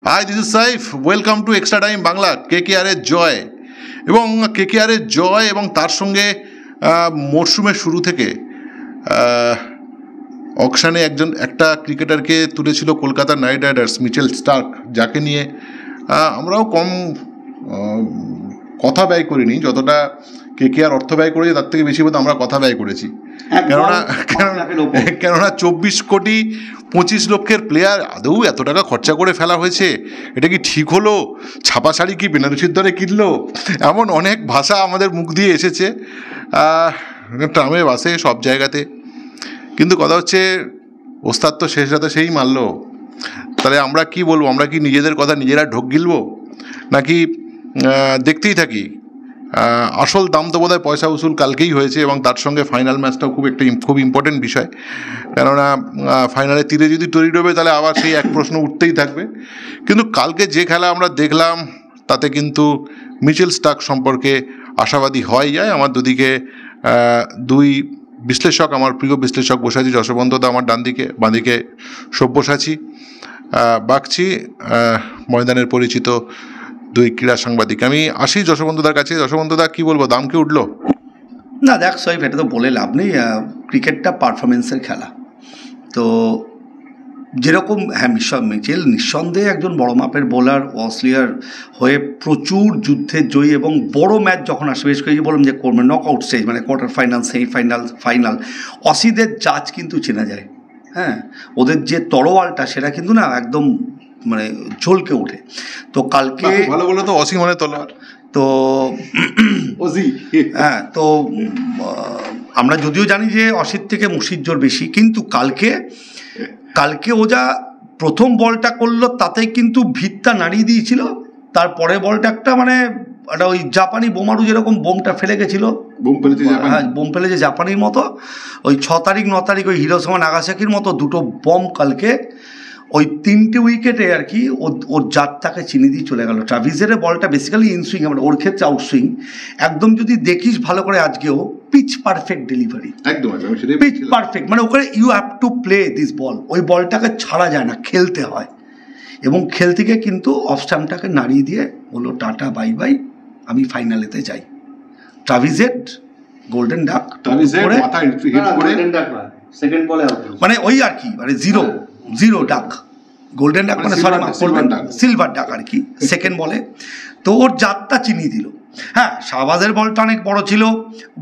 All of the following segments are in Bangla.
High, this is Saif. Welcome to extra time Bangla. কেকেআরের জয় এবং কেকেআরের জয় এবং তার সঙ্গে মরশুমের শুরু থেকে অকশানে একটা ক্রিকেটারকে তুলেছিল Kolkata Knight Riders, Mitchell Starc, যাকে নিয়ে আমরাও কম কথা ব্যয় করিনি। যতটা কেকেআর অর্থ ব্যয় করেছি তার থেকে বেশি বোধ আমরা কথা ব্যয় করেছি। কেননা 24 কোটি 25 লক্ষের প্লেয়ার আদৌ এত টাকা খরচা করে ফেলা হয়েছে, এটা কি ঠিক হলো? ছাপা শাড়ি কি বেনারসির দরে কিনলো? এমন অনেক ভাষা আমাদের মুখ দিয়ে এসেছে ট্রামে, বাসে, সব জায়গাতে। কিন্তু কথা হচ্ছে, ওস্তাদ তো শেষ রাতে সেই মারলো। তাহলে আমরা কি বলবো? আমরা কি নিজেদের কথা নিজেরা ঢোক গিলবো, নাকি দেখতেই থাকি? আসল দাম তো বোধহয় পয়সা উসুল কালকেই হয়েছে এবং তার সঙ্গে ফাইনাল ম্যাচটাও খুব ইম্পর্টেন্ট বিষয়। কেননা ফাইনালে তীরে যদি তৈরি ডোবে তাহলে আবার সেই এক প্রশ্ন উঠতেই থাকবে। কিন্তু কালকে যে খেলা আমরা দেখলাম তাতে কিন্তু মিচেল স্টার্ক সম্পর্কে আশাবাদী হওয়াই যায়। আমার দুদিকে দুই বিশ্লেষক, আমার প্রিয় বিশ্লেষক বসে আছি। যশবন্তদা আমার ডান দিকে, বাঁদিকে সব্যসাচী বাগচি, ময়দানের পরিচিত দুই ক্রীড়া সাংবাদিক। আমি আসি যশবন্তদার কাছে। যশবন্তদা, কি বলবো, দাম কি উঠলো? না দেখ সাহেব, এটা তো বলে লাভ নেই। ক্রিকেটটা পারফরমেন্সের খেলা। তো যেরকম মিচেল নিঃসন্দেহে একজন বড় মাপের বোলার, অস্ট্রেলিয়ার হয়ে প্রচুর যুদ্ধের জয়ী এবং বড় ম্যাচ যখন আসে, বেশ করে বললাম যে নক আউট স্টেজ, মানে কোয়ার্টার ফাইনাল, সেমিফাইনাল, ফাইনাল, অসিদের জাজ কিন্তু চেনা যায়। হ্যাঁ, ওদের যে তরোয়ালটা সেটা কিন্তু না একদম মানে ঝলকে ওঠে। তো কালকে ভালো বলে তো অসি মানে তলোয়ার। তো হ্যাঁ, তো আমরা যদিও জানি যে অসির থেকে মুশির জোর বেশি, কিন্তু কালকে ও যা প্রথম বলটা করলো তাতেই কিন্তু ভিতটা নাড়িয়ে দিয়েছিল। তারপরে বলটা একটা মানে একটা ওই জাপানি বোমারু যেরকম বোমটা ফেলে গেছিল, হ্যাঁ বোম ফেলেছে জাপানির মতো, ওই 6 তারিখ 9 তারিখ ওই হিরোশিমা নাগাসাকির মতো দুটো বম কালকে ওই 3টে উইকেটে আর কি ওর জাতটাকে চিনি দিয়ে চলে গেল। ট্রাভিসের বলটা বেসিক্যালি ইনসুইং, মানে ওর ক্ষেত্রে আউটসুইং একদম। যদি দেখিস ভালো করে আজকেও পিচ পারফেক্ট ডেলিভারি, একদম পিচ পারফেক্ট, মানে ওখানে you have to play this ball. ওই বলটাকে ছাড়া যায় না, খেলতে হয়। এবং খেলতে গিয়ে কিন্তু অফ স্টাম্পটাকে নাড়িয়ে দিয়ে বললো টাটা বাই বাই, আমি ফাইনালেতে যাই। ট্রাভিসের গোল্ডেন ডাক মানে ওই আর কি, মানে জিরো ডাক, গোল্ডেন ডাক মানে সরি সিলভার ডাক আর কি, সেকেন্ড বলে। তো ওর জাতটা চিনিয়ে দিল। হ্যাঁ, শাহবাজের বলটা অনেক বড় ছিল,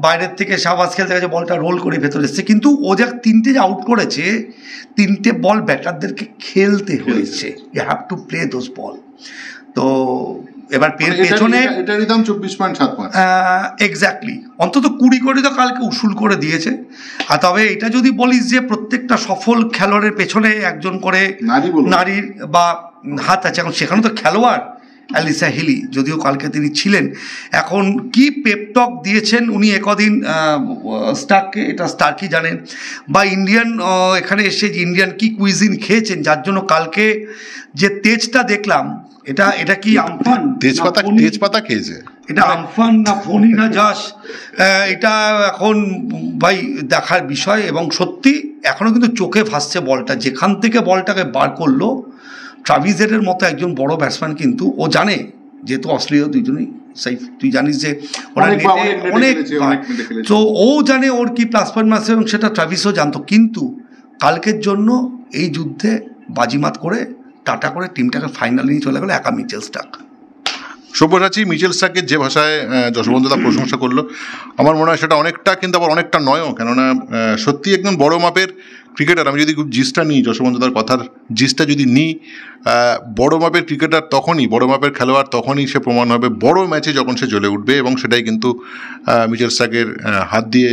বাইরের থেকে শাহবাজ খেলতে গেছে, বলটা রোল করে ভেতরে এসছে। কিন্তু ও যা 3টে যে আউট করেছে, 3টে বল ব্যাটারদেরকে খেলতে হয়েছে, you have to play those ball. তো এবার পেছনে এটারই দাম 24.75 এক্স্যাক্টলি, অন্তত 20 কোটি তো কালকে উসুল করে দিয়েছে। আর তবে এটা যদি বলিস যে প্রত্যেকটা সফল খেলোয়াড়ের পেছনে একজন করে নারীর বা হাত আছে, এখন সেখানে তো খেলোয়াড় অ্যালিসা হিলি, যদিও কালকে তিনি ছিলেন। এখন কি পেপটক দিয়েছেন উনি একদিন স্টার্ককে, এটা স্টার্কই জানেন, বা ইন্ডিয়ান এখানে এসে যে ইন্ডিয়ান কি কুইজিন খেয়েছেন, যার জন্য কালকে যে তেজটা দেখলাম, এটা কি আমফান তেজপাতা খেয়েছে, এটা আমফান না ফণি না যাস, এটা এখন ভাই দেখার বিষয়। এবং সত্যি এখনও কিন্তু চোখে ভাসছে বলটা, যেখান থেকে বলটাকে বার করলো। ট্রাভিসের মতো একজন বড় ব্যাটসম্যান কিন্তু ও জানে, যেহেতু অস্ট্রেলিয়া দুজনেই সাইফ তুই জানিস যে অনেক, তো ও জানে ওর কি প্লাস পয়েন্ট আছে, এবং সেটা ট্রাভিসও জানতো। কিন্তু কালকের জন্য এই যুদ্ধে বাজিমাত করে টাটা করে টিমটাকে ফাইনালে নিয়ে চলে গেল একা মিচেল স্টার্ক। সব্যসাচী, মিচেল স্টার্কের যে ভাষায় যশবন্তদা প্রশংসা করলো, আমার মনে হয় সেটা অনেকটা, কিন্তু আবার অনেকটা নয়ও। কেননা সত্যি একদম বড় মাপের ক্রিকেটার। আমি যদি খুব জিসটা নিই, যশবন্তদার কথার জিসটা যদি নিই, বড় মাপের ক্রিকেটার তখনই, বড় মাপের খেলোয়াড় তখনই সে প্রমাণ হবে বড় ম্যাচে যখন সে জ্বলে উঠবে। এবং সেটাই কিন্তু মিচেল স্টার্কের হাত দিয়ে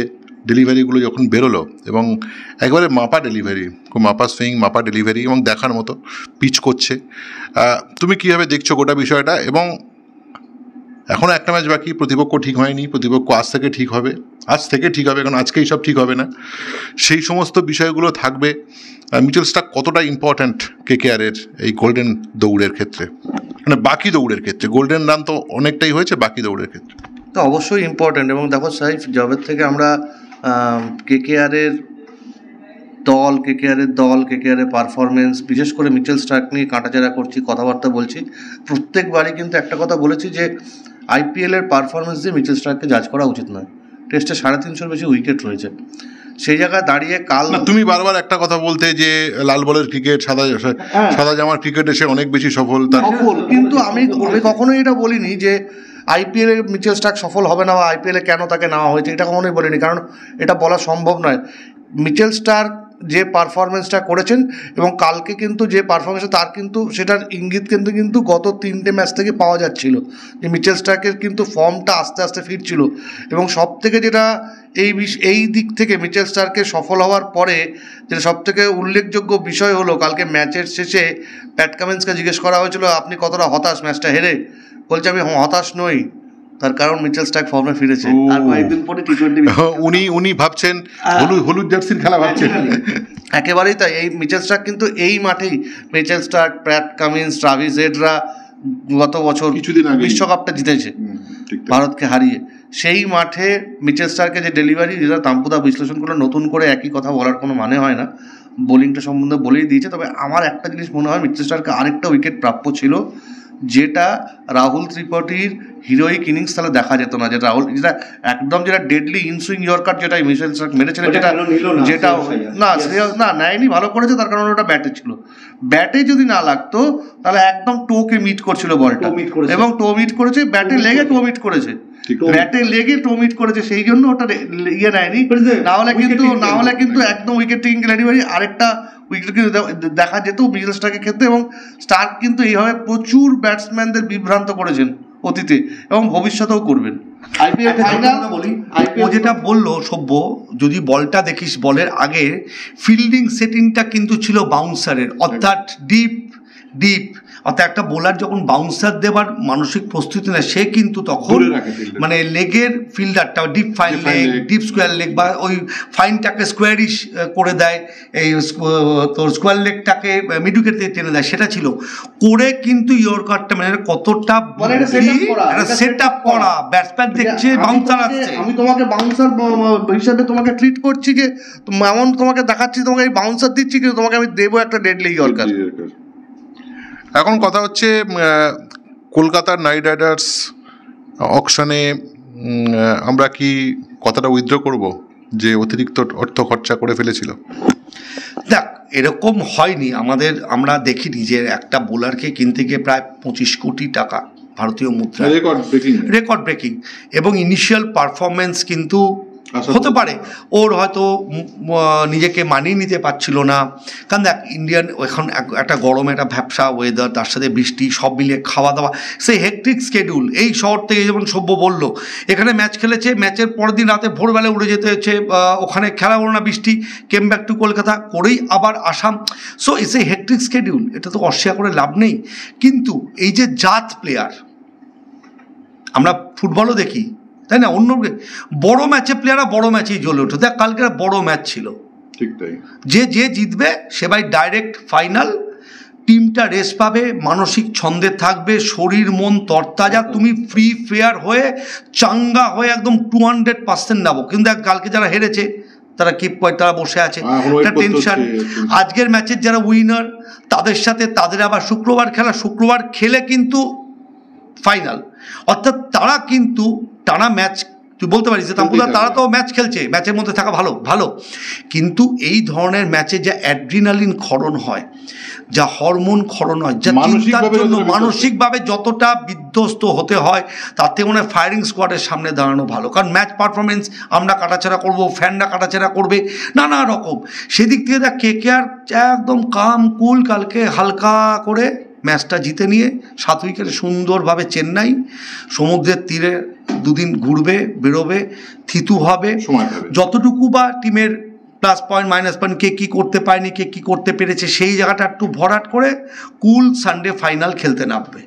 ডেলিভারিগুলো যখন বেরোলো, এবং একবারে মাপা ডেলিভারি, খুব মাপা সুইং, মাপা ডেলিভারি, এবং দেখার মতো পিচ করছে। তুমি কীভাবে দেখছো গোটা বিষয়টা? এবং এখনও একটা ম্যাচ বাকি, প্রতিপক্ষ ঠিক হয়নি, প্রতিপক্ষ আজ থেকে ঠিক হবে, কারণ আজকেই সব ঠিক হবে না। সেই সমস্ত বিষয়গুলো থাকবে। মিচেল স্টার্ক কতটা ইম্পর্ট্যান্ট কেকেআরের এই গোল্ডেন দৌড়ের ক্ষেত্রে, মানে বাকি দৌড়ের ক্ষেত্রে? গোল্ডেন রান তো অনেকটাই হয়েছে, বাকি দৌড়ের ক্ষেত্রে তো অবশ্যই ইম্পর্ট্যান্ট। এবং দেখো সাইফ, জবের থেকে আমরা কেকেআরের দল, কেকেআরের পারফরমেন্স, বিশেষ করে মিচেল স্টার্ক নিয়ে কাটাচেরা করছি, কথাবার্তা বলছি, প্রত্যেকবারই কিন্তু একটা কথা বলেছি যে আইপিএলের পারফরমেন্স দিয়ে মিচেল স্টার্ককে জাজ করা উচিত নয়। টেস্টে 350 বেশি উইকেট রয়েছে, সেই জায়গায় দাঁড়িয়ে কাল তুমি বারবার একটা কথা বলতে যে লাল বলের ক্রিকেট, সাদা জামার ক্রিকেটে সে অনেক বেশি সফল। কিন্তু আমি কখনোই এটা বলিনি যে আইপিএলে মিচেল স্টার্ক সফল হবে না বা আইপিএলে কেন তাকে নেওয়া হয়েছে, এটা কখনোই বলিনি, কারণ এটা বলা সম্ভব নয়। মিচেল স্টার্ক যে পারফরমেন্সটা করেছেন এবং কালকে কিন্তু যে পারফরমেন্স, তার কিন্তু সেটার ইঙ্গিত কিন্তু গত 3টে ম্যাচ থেকে পাওয়া যাচ্ছিল যে মিচেল স্টার্কের কিন্তু ফর্মটা আস্তে আস্তে ফিরছিল। এবং সব থেকে যেটা এই দিক থেকে মিচেল স্টার্কের সফল হওয়ার পরে যেটা সব থেকে উল্লেখযোগ্য বিষয় হলো, কালকে ম্যাচের শেষে প্যাট কামিন্সকে জিজ্ঞেস করা হয়েছিল আপনি কতটা হতাশ ম্যাচটা হেরে, বলছে আমি হতাশ নই, তার কারণ মিচেল স্টার্ক ফর্মে ফিরেছে। আর কয়েকদিন পরে উনি ভাবছেন হলুদ জার্সির খেলা ভাবছেন। একেবারেই তাই। এই মিচেল স্টার্ক কিন্তু এই মাঠেই, Mitchell Starc, Pat Cummins, Travis হেডরা গত বছর বিশ্বকাপটা জিতেছে ভারতকে হারিয়ে, সেই মাঠে মিচেল স্টার্কের যে ডেলিভারি, যেটা তাম্পুদা বিশ্লেষণ করলে নতুন করে একই কথা বলার কোনো মানে হয় না, বোলিংটা সম্বন্ধে বলেই দিয়েছে। তবে আমার একটা জিনিস মনে হয় মিচেল স্টার্কে আরেকটা উইকেট প্রাপ্য ছিল, যেটা রাহুল ত্রিপাঠীর হিরোইক ইনিংস তাহলে দেখা যেত না, যেটা রাহুল যেটা একদম যেটা ডেডলি ইনসুইং ইয়র্কার যেটা মিচেল স্টার্ক মেরেছিলেন, যেটা নেয়নি, ভালো করেছে, তার কারণ ওটা ব্যাটে ছিল। ব্যাটে যদি না লাগতো তাহলে একদম টোকে মিট করছিল বলটা, এবং টো মিট করেছে, ব্যাটে লেগে টো মিট করেছে, ব্যাটে লেগে টো মিট করেছে, সেই জন্য ওটা নেয়নি। না হলে কিন্তু একদম উইকেট টেকিং ডেলিভারি আরেকটা উইকেট কিন্তু দেখা যেত মিচেল স্টার্কের ক্ষেত্রে। এবং স্টার্ক কিন্তু এইভাবে প্রচুর ব্যাটসম্যানদের বিভ্রান্ত করেছেন অতীতে এবং ভবিষ্যতেও করবেন। আইপিএল ফাইনাল বলি, ও যেটা বললো সভ্য, যদি বলটা দেখিস, বলের আগে ফিল্ডিং সেটিংটা কিন্তু ছিল বাউন্সারের, অর্থাৎ ডিপ, অর্থাৎ একটা বোলার যখন বাউন্সার দেওয়ার মানসিক প্রস্তুতি নেয়, সে কিন্তু তখন মানে লেগের ফিল্ডারটা deep fine leg, deep square leg বা ওই ফাইনটাকে স্কোয়ারিশ করে দেয়, এই তোর স্কোয়ার লেগটাকে মিড উইকেট থেকে টেনে দেয়, সেটা ছিল করে। কিন্তু ইয়র্কারটা মানে কতটা সেট আপ করা, ব্যাটসম্যান দেখছে বাউন্সার আসছে, আমি তোমাকে বাউন্সার হিসাবে তোমাকে ট্রিট করছি, যে এমন তোমাকে দেখাচ্ছি, তোমাকে এই বাউন্সার দিচ্ছি, কিন্তু তোমাকে আমি দেবো একটা ডেডলি ইয়র্কার। এখন কথা হচ্ছে কলকাতার নাইট রাইডার্স অকশনে আমরা কি কথাটা উইথড্র করব যে অতিরিক্ত অর্থ খরচা করে ফেলেছিল? দেখ, এরকম হয়নি, আমরা দেখিনি যে একটা বোলারকে কিনতে গিয়ে প্রায় 25 কোটি টাকা ভারতীয় মুদ্রা, রেকর্ড ব্রেকিং, এবং ইনিশিয়াল পারফরমেন্স কিন্তু হতে পারে ওর হয়তো নিজেকে মানিয়ে নিতে পারছিল না। কারণ দেখ, ইন্ডিয়ান এখন একটা গরম, একটা ভ্যাপসা ওয়েদার, তার সাথে বৃষ্টি, সব মিলিয়ে খাওয়া দাওয়া, সেই হেকট্রিক স্কেডিউল। এই শহর থেকে যেমন সভ্য বললো, এখানে ম্যাচ খেলেছে, ম্যাচের পরের দিন রাতে ভোরবেলা উড়ে যেতে হচ্ছে, ওখানে খেলা হলো না, বৃষ্টি, কেম ব্যাক টু কলকাতা করেই আবার আসাম। সো সেই হেকট্রিক স্কেডিউল, এটা তো অস্বীকার করে লাভ নেই। কিন্তু এই যে জাত প্লেয়ার, আমরা ফুটবলও দেখি, তাই না, অন্য বড় ম্যাচে প্লেয়াররা বড় ম্যাচেই জ্বলে ওঠে। দেখ, কালকে বড় ম্যাচ ছিল, যে জিতবে সে ভাই ডাইরেক্ট ফাইনাল, টিমটা রেস পাবে, মানসিক ছন্দে থাকবে, শরীর মন তরতাজা, তুমি ফ্রি ফেয়ার হয়ে চাঙ্গা হয়ে একদম 200% নাবো। কিন্তু কালকে যারা হেরেছে তারা তারা বসে আছে, একটা টেনশন। আজকের ম্যাচের যারা উইনার, তাদের সাথে তাদের আবার শুক্রবার খেলে কিন্তু ফাইনাল, অর্থাৎ তারা কিন্তু টানা ম্যাচ, তুই বলতে পারিস যে তাম্পুদা তারা তো ম্যাচ খেলছে, ম্যাচের মধ্যে থাকা ভালো, কিন্তু এই ধরনের ম্যাচে যা অ্যাড্রিনালিন ক্ষরণ হয়, যা হরমোন ক্ষরণ হয়, যা চিন্তার জন্য মানসিকভাবে যতটা বিধ্বস্ত হতে হয়, তাতে মনে হয় ফায়ারিং স্কোয়াডের সামনে দাঁড়ানো ভালো। কারণ ম্যাচ পারফরমেন্স আমরা কাটাছেড়া করব, ফ্যানরা কাটাছেড়া করবে, নানা রকম। সেদিক থেকে দেখ, কেকেআর একদম কাম কুল, কালকে হালকা করে ম্যাচটা জিতে নিয়ে 7 উইকেটে সুন্দরভাবে চেন্নাই সমুদ্রের তীরে 2 দিন ঘুরবে, বেরোবে, থিতু হবে, যতটুকু বা টিমের প্লাস পয়েন্ট মাইনাস পয়েন্ট, কে কী করতে পারেনি, কে কী করতে পেরেছে, সেই জায়গাটা একটু ভরাট করে কুল সানডে ফাইনাল খেলতে নামবে।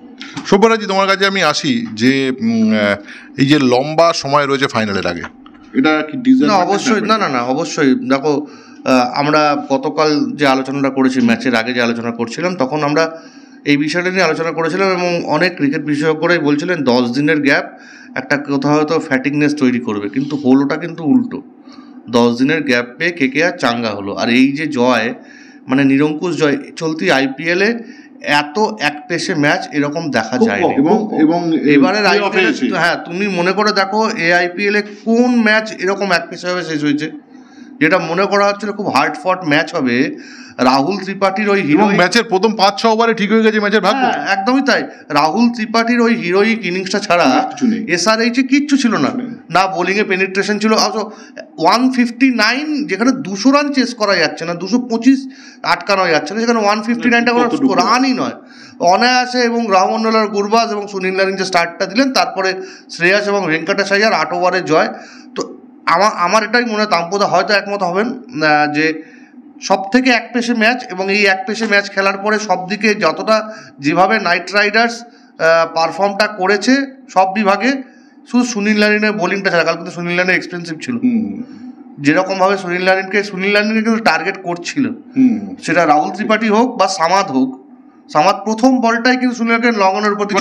সব্যরাজি, তোমার কাছে আমি আসি যে এই যে লম্বা সময় রয়েছে ফাইনালের আগে, এটা কি অবশ্যই না, অবশ্যই। দেখো, আমরা গতকাল যে আলোচনাটা করেছি, ম্যাচের আগে যে আলোচনা করছিলাম, তখন আমরা এই বিষয়টা নিয়ে আলোচনা করেছিলাম এবং অনেক ক্রিকেট বিশেষজ্ঞরাই বলছিলেন 10 দিনের গ্যাপ একটা কোথাও হয়তো ফ্যাটিকনেস তৈরি করবে, কিন্তু হলোটা কিন্তু উল্টো। 10 দিনের গ্যাপ পেয়ে কেকেআর চাঙ্গা হলো। আর এই যে জয়, মানে নিরঙ্কুশ জয়, চলতি আইপিএলে এত এক পেশে ম্যাচ এরকম দেখা যায়নি। এবং এবারের আইপিএল, হ্যাঁ তুমি মনে করে দেখো এই আইপিএলে কোন ম্যাচ এরকম এক পেশে ভাবে শেষ হয়েছে, যেটা মনে করা হচ্ছিল খুব হার্ড ফট ম্যাচ হবে। রাহুল ত্রিপাঠীর ওই হিরো ম্যাচের প্রথম 5-6 ওভারে ঠিক হয়ে গেছে ম্যাচের ভাগ্য। একদমই তাই। রাহুল ত্রিপাঠীর ওই হিরোইক ইনিংসটা ছাড়া এসআরএইচে কিচ্ছু ছিল না, না বোলিংয়ে পেনিট্রেশন ছিল। 159, যেখানে 200 রান চেস করা যাচ্ছে না, 225 আটকানো যাচ্ছে না, সেখানে 159টা কোনো রানই নয়, অনায়াসে। এবং রাহুল আর গুরবাজ এবং সুনীল নারিন যে স্টার্টটা দিলেন, তারপরে শ্রেয়াস এবং ভেঙ্কটেশ আইয়ার 8 ওভারের জয়। তো আমার এটাই মনে হয়, তাম্পদা হয়তো একমত হবেন যে সব থেকে এক পেশে ম্যাচ, এবং এই এক পেশে ম্যাচ খেলার পরে সব দিকে যতটা যেভাবে নাইট রাইডার্স পারফর্মটা করেছে সব বিভাগে, শুধু সুনীল নারিনের বোলিংটা ছাড়া। কাল কিন্তু সুনীল নারিন এক্সপেন্সিভ ছিল, যেরকমভাবে সুনীল নারিনকে কিন্তু টার্গেট করছিল, সেটা রাহুল ত্রিপাঠী হোক বা সামাদ হোক। সামাদ প্রথম বলটাই কিন্তু সুনীলকে লঙ্ঘনের প্রতি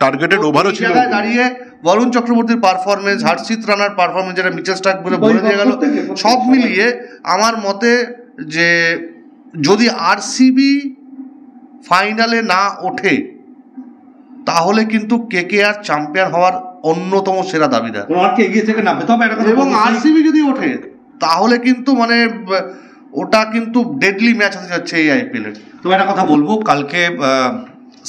টার্গেটেড ওভারও ছিল। দাঁড়িয়ে বরুণ চক্রবর্তীর পারফরমেন্স, হর্ষিত রানার পারফরমেন্স, যেটা মিচেল স্টার্ক বলে ভরে দিয়ে গেল, সব মিলিয়ে আমার মতে যে যদি আরসিবি ফাইনালে না ওঠে তাহলে কিন্তু কেকেআর চ্যাম্পিয়ন হওয়ার অন্যতম সেরা দাবিদার, এবং আরসিবি যদি ওঠে তাহলে কিন্তু মানে ওটা কিন্তু ডেডলি ম্যাচ হতে যাচ্ছে এই আইপিএলের। তো একটা কথা বলবো, কালকে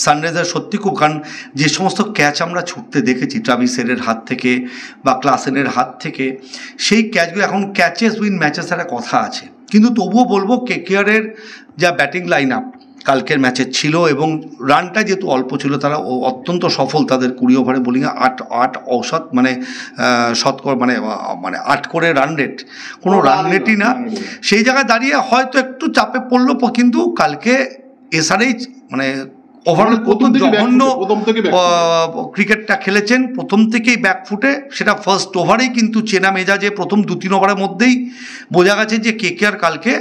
সানরাইজার সত্যি খুব, কারণ যে সমস্ত ক্যাচ আমরা ছুটতে দেখেছি ট্রাভিস হেডের হাত থেকে বা ক্লাসেনের হাত থেকে, সেই ক্যাচগুলো এখন ক্যাচেস উইন ম্যাচেস একটা কথা আছে, কিন্তু তবুও বলবো কেকেআরের যা ব্যাটিং লাইন আপ কালকের ম্যাচে ছিল, এবং রানটা যেহেতু অল্প ছিল, তারা অত্যন্ত সফল। তাদের 20 ওভারে বোলিংয়ে 8 অসৎ মানে শতকরা মানে 8 করে রান রেট, কোনো রান রেটই না। সেই জায়গায় দাঁড়িয়ে হয়তো একটু চাপে পড়লো, কিন্তু কালকে এসআরএইচ মানে ওভারঅল প্রথম জঘন্য ক্রিকেটটা খেলেছেন, প্রথম থেকেই ব্যাকফুটে। সেটা ফার্স্ট ওভারেই কিন্তু চেনা মেজাজে প্রথম 2-3 ওভারের মধ্যেই বোঝা গেছে যে কেকেআর কালকে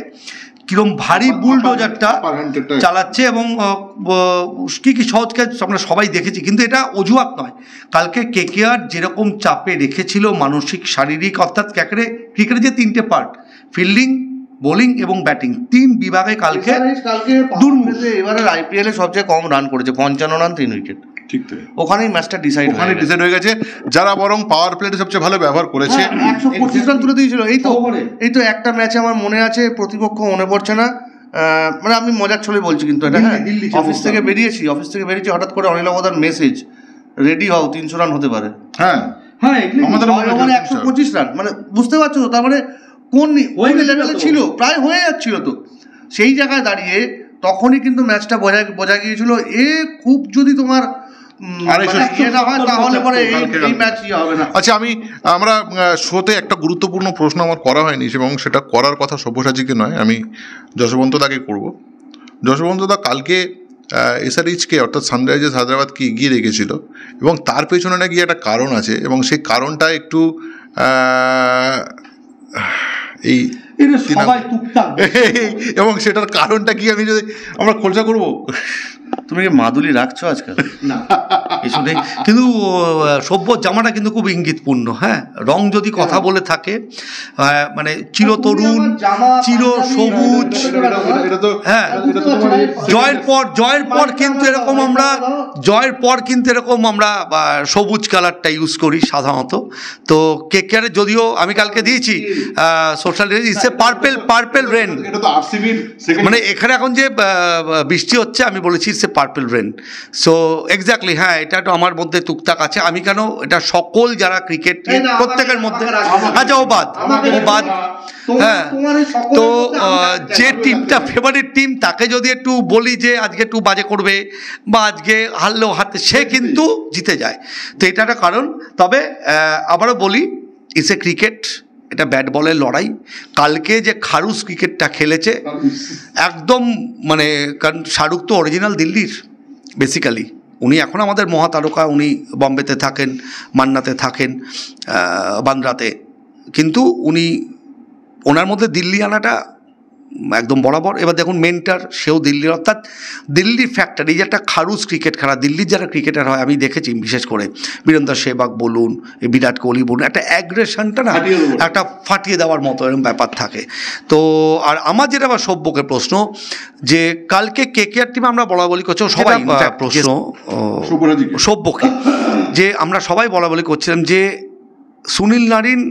কিরম ভারী বুলডোজারটা চালাচ্ছে, এবং কি সহজ কাজ আমরা সবাই দেখেছি। কিন্তু এটা অজুহাত নয়, কালকে কেকেআর যেরকম চাপে রেখেছিল মানসিক শারীরিক, অর্থাৎ ক্রিকেটের যে 3টে পার্ট, ফিল্ডিং, বোলিং এবং ব্যাটিং, 3 বিভাগে কালকে দুর্মুখ। এবারে আইপিএলে সবচেয়ে কম রান করেছে, 55 রান, 3 উইকেট। ঠিক তো, ওখানেই ম্যাচটা ডিসাইড হয়ে গেছে। যারা বরং পাওয়ার প্লেতে সবচেয়ে ভালো ব্যবহার করেছে, 125 রান তুলে দিয়েছিল। এই তো একটা ম্যাচে আমার মনে আছে, প্রতিপক্ষ মনে পড়ছে না, মানে আমি মজার ছলে বলছি কিন্তু এটা, হ্যাঁ অফিস থেকে বেরিয়েছি হঠাৎ করে অনিল অবদার মেসেজ, রেডি হও 300 রান হতে পারে। হ্যাঁ আমাদের 125 রান, মানে বুঝতে পারছো তো, তার মানে কোন লেভেলে ছিল, প্রায় হয়ে যাচ্ছিল। তো সেই জায়গায় দাঁড়িয়ে তখনই কিন্তু ম্যাচটা বোঝা গিয়েছিল, খুব যদি তোমার আচ্ছা, আমরা শোতে একটা গুরুত্বপূর্ণ প্রশ্ন আমার করা হয়নি, এবং সেটা করার কথা সব্যসাচীকে নয়, আমি যশবন্ত দাকে করব। যশবন্ত দা কালকে এসআরএইচকে অর্থাৎ সানরাইজার্স হায়দ্রাবাদকে এগিয়ে রেখেছিল, এবং তার পেছনে নাকি একটা কারণ আছে, এবং সেই কারণটা একটু এই এবং সেটার কারণটা কি আমরা খোঁজা করব। তুমি কি মাদুলি রাখছো আজকাল? না, এসব নেই, কিন্তু সভ্য জামাটা কিন্তু খুব ইঙ্গিতপূর্ণ। হ্যাঁ, রং যদি কথা বলে থাকে, মানে চিরতরুণ, চির সবুজ। হ্যাঁ, জয়ের পর কিন্তু এরকম আমরা সবুজ কালারটা ইউজ করি সাধারণত। তো কেকেআরে যদিও আমি কালকে দিয়েছি সোশ্যাল মিডিয়া, পার্পেল রেন, মানে এখানে এখন যে বৃষ্টি হচ্ছে, আমি বলেছি পার্পল রেন। সো এক্স্যাক্টলি, হ্যাঁ এটা তো আমার মধ্যে টুকটাক আছে। আমি কেন এটা সকল যারা ক্রিকেট প্রত্যেকের মধ্যে, আচ্ছা ও বাদ, হ্যাঁ, তো যে টিমটা ফেভারিট টিম তাকে যদি একটু বলি যে আজকে একটু বাজে করবে বা আজকে হারলেও হারতে, সে কিন্তু জিতে যায়। তো এটা একটা কারণ। তবে আবারও বলি, ইটস এ ক্রিকেট, এটা ব্যাট বলের লড়াই। কালকে যে খারুস ক্রিকেটটা খেলেছে একদম, মানে কারণ শাহরুখ তো অরিজিনাল দিল্লির বেসিক্যালি, উনি এখন আমাদের মহাতারকা, উনি বম্বেতে থাকেন, মান্নাতে থাকেন, বান্দ্রাতে, কিন্তু ওনার মধ্যে দিল্লি আনাটা একদম বরাবর। এবার দেখুন মেন্টার, সেও দিল্লির, অর্থাৎ দিল্লি ফ্যাক্টর। এই যে একটা খারুস ক্রিকেট খেলা, দিল্লির যারা ক্রিকেটার হয় আমি দেখেছি, বিশেষ করে বীরেন্দ্র সেহবাগ বলুন, বিরাট কোহলি বলুন, একটা অ্যাগ্রেশনটা না একটা ফাটিয়ে দেওয়ার মতো এরকম ব্যাপার থাকে। তো আর আমার যেটা আবার সব্যকের প্রশ্ন, যে কালকে কেকেআর টিমে আমরা বলা বলি করছি সবাই, প্রশ্ন সব্যকে, যে আমরা সবাই বলা বলি করছিলাম যে সুনীল নারিন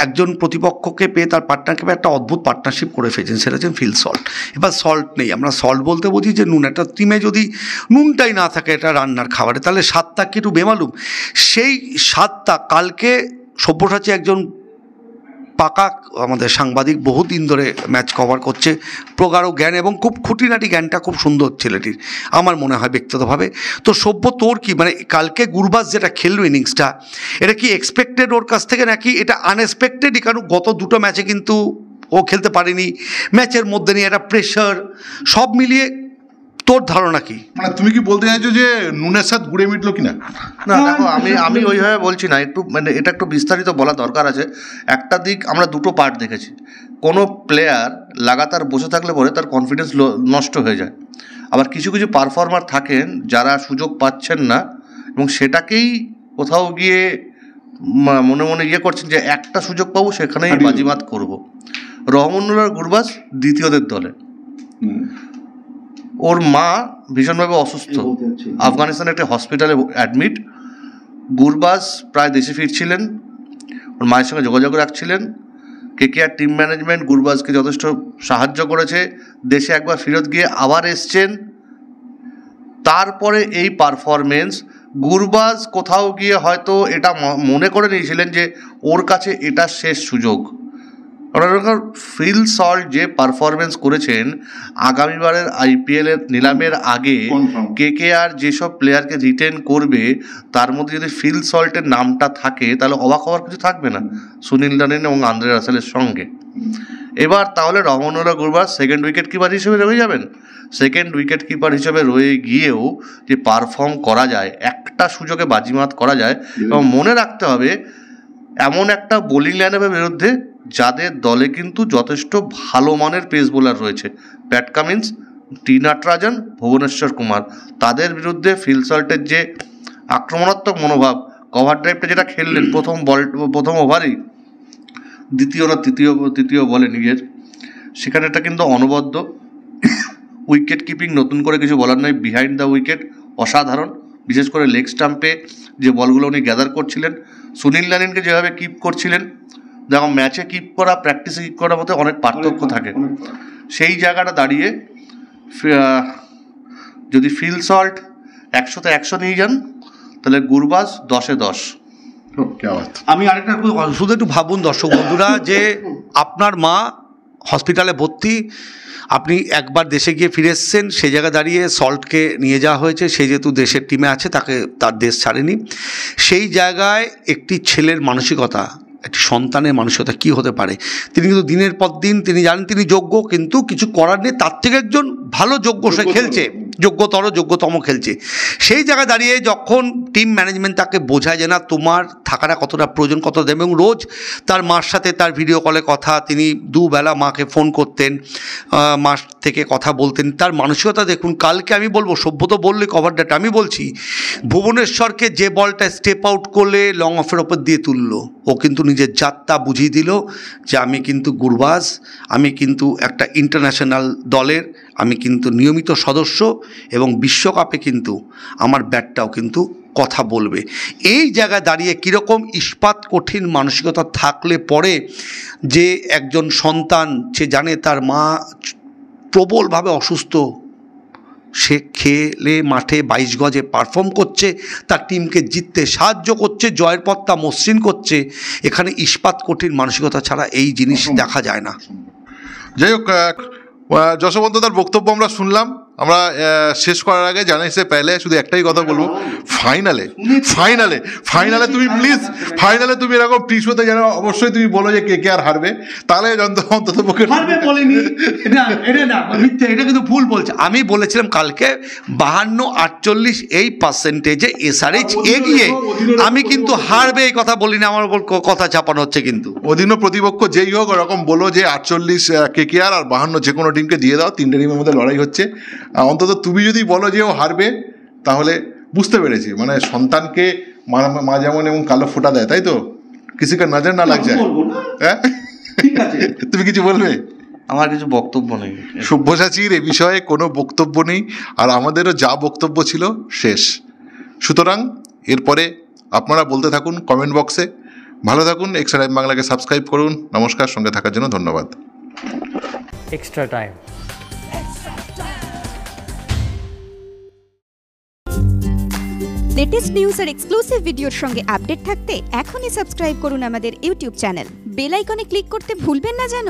একজন প্রতিপক্ষকে পেয়ে তার পার্টনারকে পেয়ে একটা অদ্ভুত পার্টনারশিপ করে ফেলেছেন, সেটা হচ্ছে ফিল সল্ট। এবার সল্ট নেই, আমরা সল্ট বলতে বুঝি যে নুন। একটা টিমে যদি নুনটাই না থাকে এটা রান্নার খাবারে, তাহলে স্বাদটা কি একটু বেমালুম। সেই স্বাদটা কালকে সব্যসাচী একজন পাকা আমাদের সাংবাদিক, বহুদিন ধরে ম্যাচ কভার করছে, প্রগাঢ় জ্ঞান এবং খুব খুঁটিনাটি জ্ঞানটা খুব সুন্দর ছেলেটির আমার মনে হয় ব্যক্তিগতভাবে। তো সব্য তোর কি মানে কালকে গুরবাজ যেটা খেললো ইনিংসটা, এটা কি এক্সপেক্টেড ওর কাছ থেকে, নাকি এটা আনএক্সপেক্টেডই? কারণ গত দুটো ম্যাচে কিন্তু ও খেলতে পারেনি, ম্যাচের মধ্যে নিয়ে একটা প্রেশার, সব মিলিয়ে তোর ধারণা কি? মানে তুমি কি বলতে চাইছো যে নুনের সাথে ঘুরে মিটলো কিনা? না দেখো, আমি ওইভাবে বলছি না, একটু মানে এটা একটু বিস্তারিত বলা দরকার আছে। একটা দিক আমরা দুটো পার্ট দেখেছি। কোনো প্লেয়ার লাগাতার বসে থাকলে পরে তার কনফিডেন্স নষ্ট হয়ে যায়। আবার কিছু কিছু পারফর্মার থাকেন যারা সুযোগ পাচ্ছেন না এবং সেটাকেই কোথাও গিয়ে মনে মনে ইয়ে করছেন যে একটা সুযোগ পাবো সেখানেই বাজিমাত করব। রহমানুল্লাহ গুরবাজ দ্বিতীয়দের দলে, ওর মা ভীষণভাবে অসুস্থ, আফগানিস্তানের একটা হসপিটালে অ্যাডমিট। গুরবাজ প্রায় দেশে ফিরছিলেন, ওর মায়ের সঙ্গে যোগাযোগ রাখছিলেন। কেকেআর টিম ম্যানেজমেন্ট গুরবাজকে যথেষ্ট সাহায্য করেছে, দেশে একবার ফেরত গিয়ে আবার এসছেন। তারপরে এই পারফরমেন্স, গুরবাজ কোথাও গিয়ে হয়তো এটা মনে করে নিয়েছিলেন যে ওর কাছে এটা শেষ সুযোগ। ফিল সল্ট যে পারফরমেন্স করেছেন, আগামীবারের আইপিএলের নিলামের আগে কেকেআর যেসব প্লেয়ারকে রিটেন করবে তার মধ্যে যদি ফিল সল্টের নামটা থাকে তাহলে অবাক হওয়ার কিছু থাকবে না সুনীল নারিন এবং আন্দ্রে রাসেলের সঙ্গে। এবার তাহলে Rahmanullah Gurbaz second wicket keeper হিসেবে রয়ে যাবেন। সেকেন্ড উইকেট কিপার হিসেবে রয়ে গিয়েও যে পারফর্ম করা যায়, একটা সুযোগে বাজিমাত করা যায়, এবং মনে রাখতে হবে এমন একটা বোলিং লাইনের বিরুদ্ধে যাদের দলে কিন্তু যথেষ্ট ভালো মানের পেস বোলার রয়েছে, প্যাট কামিন্স, টি নটরাজন, ভুবনেশ্বর কুমার, তাদের বিরুদ্ধে ফিল সল্টের যে আক্রমণাত্মক মনোভাব, কভার ড্রাইভটা যেটা খেললেন প্রথম ওভারেই, তৃতীয় বলে নিজের, সেখানে এটা কিন্তু অনবদ্য। উইকেট কিপিং নতুন করে কিছু বলার নয়, বিহাইন্ড দ্য উইকেট অসাধারণ, বিশেষ করে লেগ স্টাম্পে যে বলগুলো উনি গ্যাদার করছিলেন, সুনীল নারিনকে যেভাবে কিপ করছিলেন, দেখো ম্যাচে কিপ করা প্র্যাকটিসে কিপ করার মধ্যে অনেক পার্থক্য থাকে। সেই জায়গাটা দাঁড়িয়ে যদি ফিল সল্ট 100-তে 100 নিয়ে যান তাহলে গুরবাজ 10-এ 10। আমি আরেকটা শুধু একটু ভাবুন দর্শক বন্ধুরা, যে আপনার মা হসপিটালে ভর্তি, আপনি একবার দেশে গিয়ে ফিরে এসছেন, সেই জায়গায় দাঁড়িয়ে সল্টকে নিয়ে যাওয়া হয়েছে, সে যেহেতু দেশের টিমে আছে তাকে তার দেশ ছাড়েনি। সেই জায়গায় একটি ছেলের মানসিকতা, একটি সন্তানের মানসিকতা কী হতে পারে। তিনি কিন্তু দিনের পর দিন তিনি জানেন তিনি যোগ্য, কিন্তু কিছু করার নেই, তার থেকে একজন ভালো যোগ্য সে খেলছে, যোগ্যতম খেলছে। সেই জায়গায় দাঁড়িয়ে যখন টিম ম্যানেজমেন্ট তাকে বোঝায় যে না তোমার থাকাটা কতটা প্রয়োজন, কতটা দেবে, এবং রোজ তার মার সাথে তার ভিডিও কলে কথা, তিনি দুবেলা মাকে ফোন করতেন, মার থেকে কথা বলতেন, তার মানসিকতা দেখুন। কালকে আমি বলবো, সভ্যত বললে কভার ডেটা, আমি বলছি ভুবনেশ্বরকে যে বলটা স্টেপ আউট করলে লং অফের ওপর দিয়ে তুললো, ও কিন্তু নিজের জাতটা বুঝিয়ে দিল যে আমি কিন্তু গুরবাজ, আমি কিন্তু একটা ইন্টারন্যাশনাল দলের আমি কিন্তু নিয়মিত সদস্য, এবং বিশ্বকাপে কিন্তু আমার ব্যাটটাও কিন্তু কথা বলবে। এই জায়গায় দাঁড়িয়ে কীরকম ইস্পাত কঠিন মানসিকতা থাকলে পরে যে একজন সন্তান, সে জানে তার মা প্রবলভাবে অসুস্থ, সে খেলে মাঠে 22 গজে পারফর্ম করছে, তার টিমকে জিততে সাহায্য করছে, জয়ের পথটা মসৃণ করছে, এখানে ইস্পাত কঠিন মানসিকতা ছাড়া এই জিনিস দেখা যায় না। যাই হোক, যশবন্ত তার বক্তব্য আমরা শুনলাম। আমরা শেষ করার আগে জানাই সে পেলে শুধু একটাই কথা বলবো, ফাইনালে তুমি প্লিজ তুমি এরকম টিসুতে যেন অবশ্যই তুমি বলো যে কে আর হারবে, তাহলে অন্তত পক্ষে হারবে বলিনি, এটা কিন্তু ভুল বলছে। আমি বলেছিলাম কালকে 52-48 এই পার্সেন্টেজে এসআরএইচ এগিয়ে, আমি কিন্তু হারবে এই কথা বলিনি, আমার উপর কথা চাপানো হচ্ছে। কিন্তু অধীন প্রতিপক্ষ যেই হোক ওরকম বলো যে 48 কেকেআর আর 52 যে কোনো টিমকে দিয়ে দাও, তিনটে টিমের মধ্যে লড়াই হচ্ছে। অন্তত তুমি যদি বলো যে ও হারবে, তাহলে বুঝতে পেরেছি মানে সন্তানকে মা যেমন এবং কালো ফোঁটা দেয়, তাই তো, কিসিকে নজর না লাগ যায়। হ্যাঁ, তুমি কিছু বলবে? আমার কিছু বক্তব্য নেই। সব্যসাচীর এ বিষয়ে কোনো বক্তব্য নেই, আর আমাদেরও যা বক্তব্য ছিল শেষ। সুতরাং এরপরে আপনারা বলতে থাকুন কমেন্ট বক্সে। ভালো থাকুন, এক্সট্রা টাইম বাংলাকে সাবস্ক্রাইব করুন। নমস্কার, সঙ্গে থাকার জন্য ধন্যবাদ। Extra time. লেটেস্ট নিউজ আর এক্সক্লুসিভ ভিডিওর সঙ্গে আপডেট থাকতে এখনই সাবস্ক্রাইব করুন আমাদের ইউটিউব চ্যানেল। বেল আইকনে ক্লিক করতে ভুলবেন না যেন।